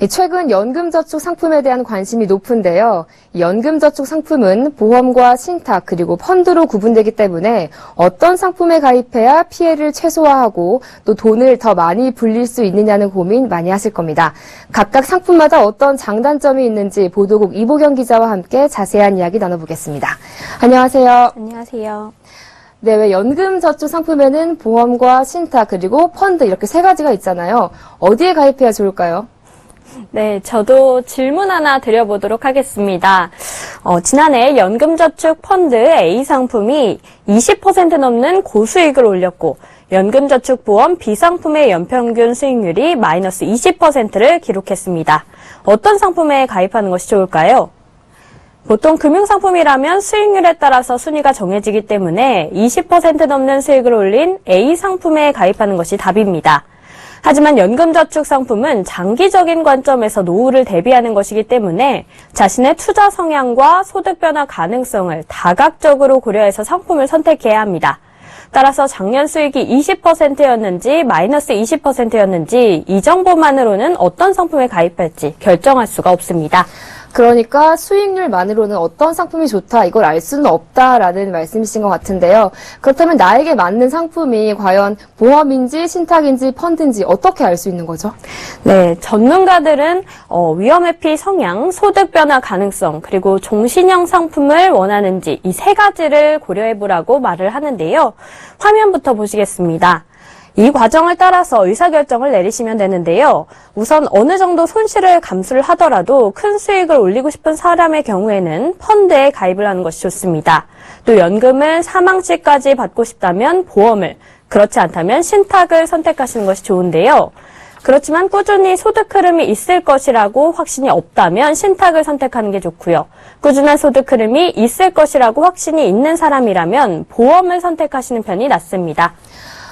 최근 연금저축 상품에 대한 관심이 높은데요. 연금저축 상품은 보험과 신탁 그리고 펀드로 구분되기 때문에 어떤 상품에 가입해야 피해를 최소화하고 또 돈을 더 많이 불릴 수 있느냐는 고민 많이 하실 겁니다. 각각 상품마다 어떤 장단점이 있는지 보도국 이보경 기자와 함께 자세한 이야기 나눠보겠습니다. 안녕하세요. 안녕하세요. 네, 왜 연금저축 상품에는 보험과 신탁 그리고 펀드 이렇게 세 가지가 있잖아요. 어디에 가입해야 좋을까요? 네, 저도 질문 하나 드려보도록 하겠습니다. 지난해 연금저축 펀드 A 상품이 20% 넘는 고수익을 올렸고 연금저축보험 B 상품의 연평균 수익률이 마이너스 20%를 기록했습니다. 어떤 상품에 가입하는 것이 좋을까요? 보통 금융상품이라면 수익률에 따라서 순위가 정해지기 때문에 20% 넘는 수익을 올린 A 상품에 가입하는 것이 답입니다. 하지만 연금저축 상품은 장기적인 관점에서 노후를 대비하는 것이기 때문에 자신의 투자 성향과 소득 변화 가능성을 다각적으로 고려해서 상품을 선택해야 합니다. 따라서 작년 수익이 20%였는지 마이너스 20%였는지 이 정보만으로는 어떤 상품에 가입할지 결정할 수가 없습니다. 그러니까 수익률만으로는 어떤 상품이 좋다 이걸 알 수는 없다라는 말씀이신 것 같은데요. 그렇다면 나에게 맞는 상품이 과연 보험인지 신탁인지 펀드인지 어떻게 알 수 있는 거죠? 네, 전문가들은 위험회피 성향, 소득 변화 가능성, 그리고 종신형 상품을 원하는지 이 세 가지를 고려해보라고 말을 하는데요. 화면부터 보시겠습니다. 이 과정을 따라서 의사결정을 내리시면 되는데요. 우선 어느 정도 손실을 감수를 하더라도 큰 수익을 올리고 싶은 사람의 경우에는 펀드에 가입을 하는 것이 좋습니다. 또 연금을 사망 시까지 받고 싶다면 보험을, 그렇지 않다면 신탁을 선택하시는 것이 좋은데요. 그렇지만 꾸준히 소득 흐름이 있을 것이라고 확신이 없다면 신탁을 선택하는 게 좋고요. 꾸준한 소득 흐름이 있을 것이라고 확신이 있는 사람이라면 보험을 선택하시는 편이 낫습니다.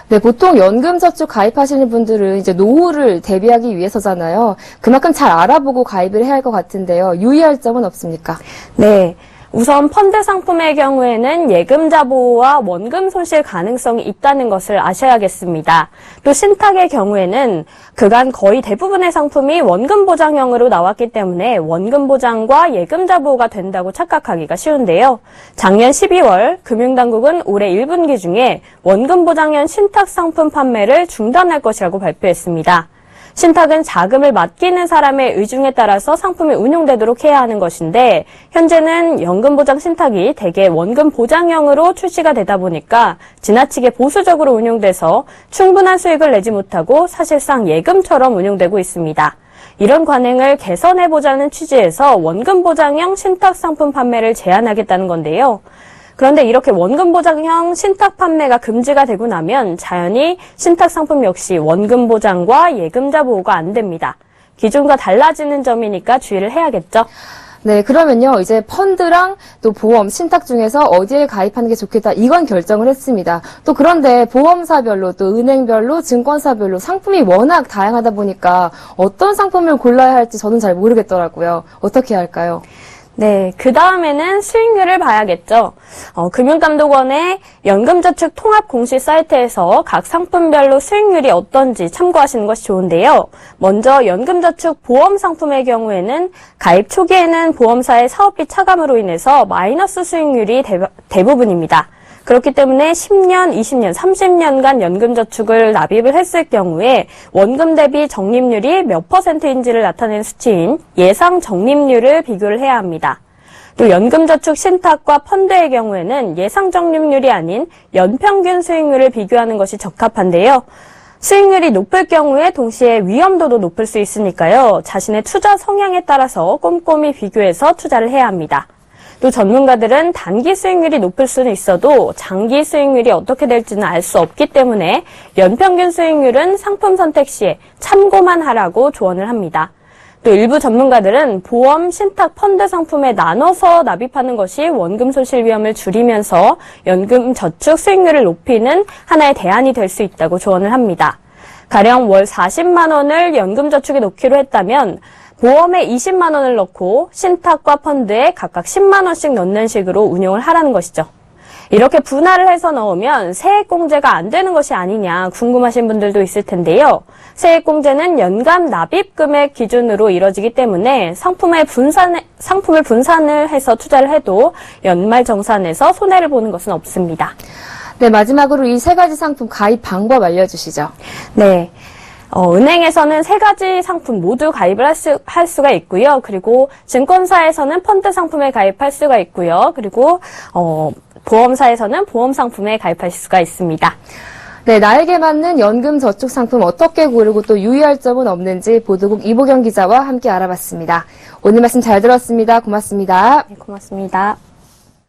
네, 보통 연금저축 가입하시는 분들은 이제 노후를 대비하기 위해서잖아요. 그만큼 잘 알아보고 가입을 해야 할 것 같은데요. 유의할 점은 없습니까? 네. 우선 펀드 상품의 경우에는 예금자 보호와 원금 손실 가능성이 있다는 것을 아셔야겠습니다. 또 신탁의 경우에는 그간 거의 대부분의 상품이 원금 보장형으로 나왔기 때문에 원금 보장과 예금자 보호가 된다고 착각하기가 쉬운데요. 작년 12월 금융당국은 올해 1분기 중에 원금 보장형 신탁 상품 판매를 중단할 것이라고 발표했습니다. 신탁은 자금을 맡기는 사람의 의중에 따라서 상품이 운용되도록 해야 하는 것인데 현재는 연금보장 신탁이 대개 원금 보장형으로 출시가 되다 보니까 지나치게 보수적으로 운용돼서 충분한 수익을 내지 못하고 사실상 예금처럼 운용되고 있습니다. 이런 관행을 개선해보자는 취지에서 원금 보장형 신탁 상품 판매를 제한하겠다는 건데요. 그런데 이렇게 원금 보장형 신탁 판매가 금지가 되고 나면 자연히 신탁 상품 역시 원금 보장과 예금자 보호가 안 됩니다. 기존과 달라지는 점이니까 주의를 해야겠죠. 네, 그러면요, 이제 펀드랑 또 보험, 신탁 중에서 어디에 가입하는 게 좋겠다, 이건 결정을 했습니다. 또 그런데 보험사별로, 또 은행별로, 증권사별로 상품이 워낙 다양하다 보니까 어떤 상품을 골라야 할지 저는 잘 모르겠더라고요. 어떻게 해야 할까요? 네, 그 다음에는 수익률을 봐야겠죠. 금융감독원의 연금저축 통합 공시 사이트에서 각 상품별로 수익률이 어떤지 참고하시는 것이 좋은데요. 먼저 연금저축 보험 상품의 경우에는 가입 초기에는 보험사의 사업비 차감으로 인해서 마이너스 수익률이 대부분입니다. 그렇기 때문에 10년, 20년, 30년간 연금저축을 납입을 했을 경우에 원금 대비 적립률이 몇 %인지를 나타내는 수치인 예상 적립률을 비교를 해야 합니다. 또 연금저축 신탁과 펀드의 경우에는 예상 적립률이 아닌 연평균 수익률을 비교하는 것이 적합한데요. 수익률이 높을 경우에 동시에 위험도도 높을 수 있으니까요. 자신의 투자 성향에 따라서 꼼꼼히 비교해서 투자를 해야 합니다. 또 전문가들은 단기 수익률이 높을 수는 있어도 장기 수익률이 어떻게 될지는 알 수 없기 때문에 연평균 수익률은 상품 선택 시에 참고만 하라고 조언을 합니다. 또 일부 전문가들은 보험, 신탁, 펀드 상품에 나눠서 납입하는 것이 원금 손실 위험을 줄이면서 연금 저축 수익률을 높이는 하나의 대안이 될 수 있다고 조언을 합니다. 가령 월 40만 원을 연금 저축에 놓기로 했다면 보험에 20만 원을 넣고 신탁과 펀드에 각각 10만 원씩 넣는 식으로 운용을 하라는 것이죠. 이렇게 분할을 해서 넣으면 세액공제가 안 되는 것이 아니냐 궁금하신 분들도 있을 텐데요. 세액공제는 연간 납입 금액 기준으로 이뤄지기 때문에 상품을 분산을 해서 투자를 해도 연말정산에서 손해를 보는 것은 없습니다. 네, 마지막으로 이 세 가지 상품 가입 방법 알려주시죠. 네. 은행에서는 세 가지 상품 모두 가입을 할 수가 있고요. 그리고 증권사에서는 펀드 상품에 가입할 수가 있고요. 그리고 보험사에서는 보험 상품에 가입할 수가 있습니다. 네, 나에게 맞는 연금 저축 상품 어떻게 고르고 또 유의할 점은 없는지 보도국 이보경 기자와 함께 알아봤습니다. 오늘 말씀 잘 들었습니다. 고맙습니다. 네, 고맙습니다.